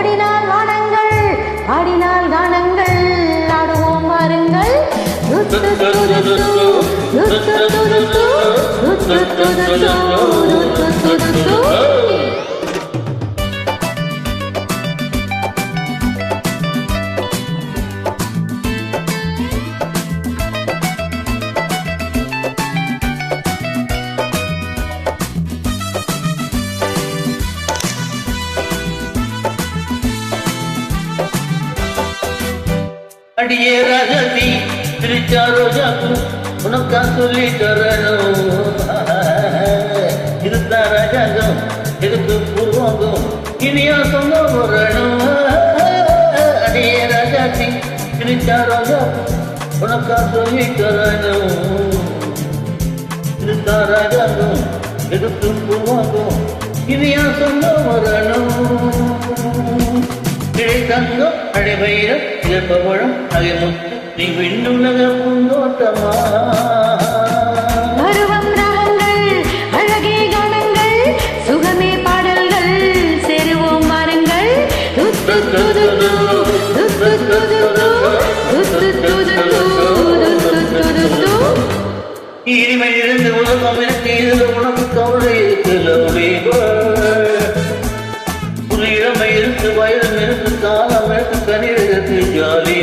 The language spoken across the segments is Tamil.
ஓடினால் வானங்கள் பாடினால் கானங்கள் ஆடுவோம் வாருங்கள் அடியே ராஜாதி திருச்சா ரோஜாக்கு உனக்கா சொல்லி தரணும் இதுதான் ராஜாங்கம் எதுக்கு பூர்வாங்கம் இனியா சொந்த வரணும் அடியே ராஜாதி திருச்சா ரோஜாக்கு உனக்கா சொல்லி தரணும் இதுதான் ராஜாங்கம் எதுக்கு பூர்வாங்கம் இனியா சொந்த வரணும் தங்கம் அடைவயிரம் இழப்பவழம் அகைமுத்து நீ விண்ணுலக பூந்தோட்டமா பருவம் ராகங்கள் அழகே கானங்கள் சுகமே பாடல்கள் சேருவோம் வாருங்கள் இனிமை இருந்து உலகம் எனக்கு இதில் உனக்கு கவலை இருக்கல இளமை இருக்கு வயலும் இருக்கு காலம் இருக்கு கனிர் இருக்கு ஜாலி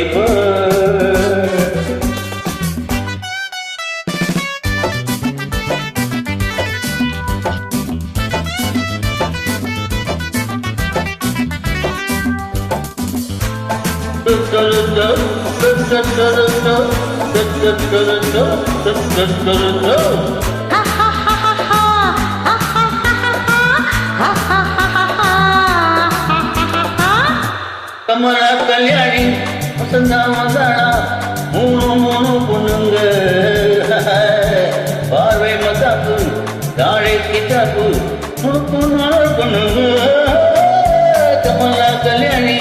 கமலா கல்யாணி வசந்தா மந்தானா மூணு பொண்ணுங்க பார்வை மத்தாப்பு தாழை கிட்டாப்பு நாள் பொண்ணுங்க கமலா கல்யாணி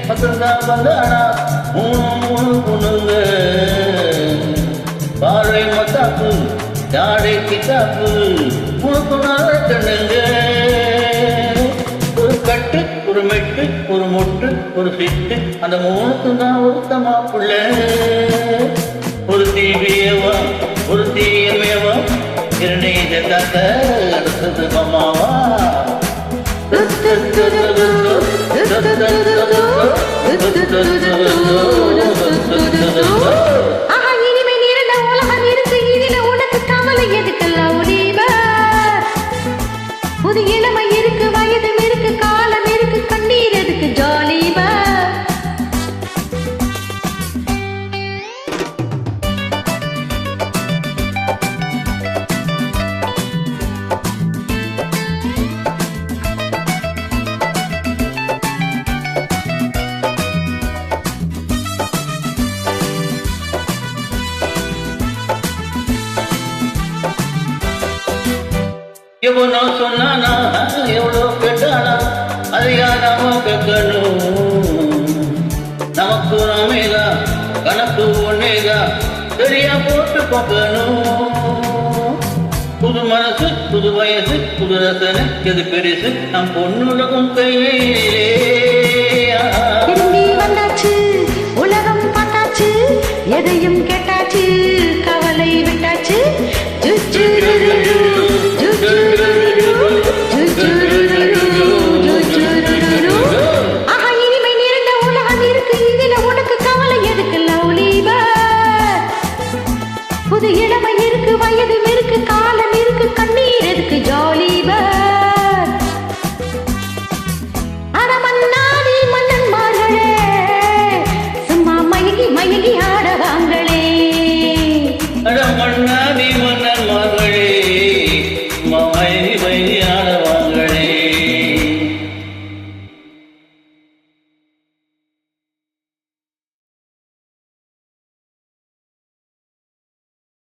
வசந்தா மந்தானா மூணு பொண்ணுங்க பார்வை மத்தாப்பு தாழை கிட்டாப்பு நாள் கண்ணுங்க ஒரு மெட்டு ஒரு மொட்டு ஒரு சிட்டு அந்த மூணுக்கு தான் ஒருத்தமா புள்ள ஒரு தீவியவா ஒரு தீயமேவா இரண்டே தாக்க அடுத்தது மாமாவா இனிமே நீரண்ட உலகம் இருக்கு இதில உனக்கு கவலை எதுக்கெல்லாம் உரிவ புது இளமை இருக்கு வயதும் இருக்கு காலம் இருக்கு கண்ணீர் எதுக்கு ஜாலிவா எவனோ சொன்னானா எவ்வளோ கேட்டானா அதை நாம கேட்கணும் நமக்கு நாமேதான் கணக்கு ஒன்னேதான் சரியா போட்டு பார்க்கணும் புது மனசு புது வயசு புது ரசனை எது பெருசு நம் பொண்ணுலகம் கையிலே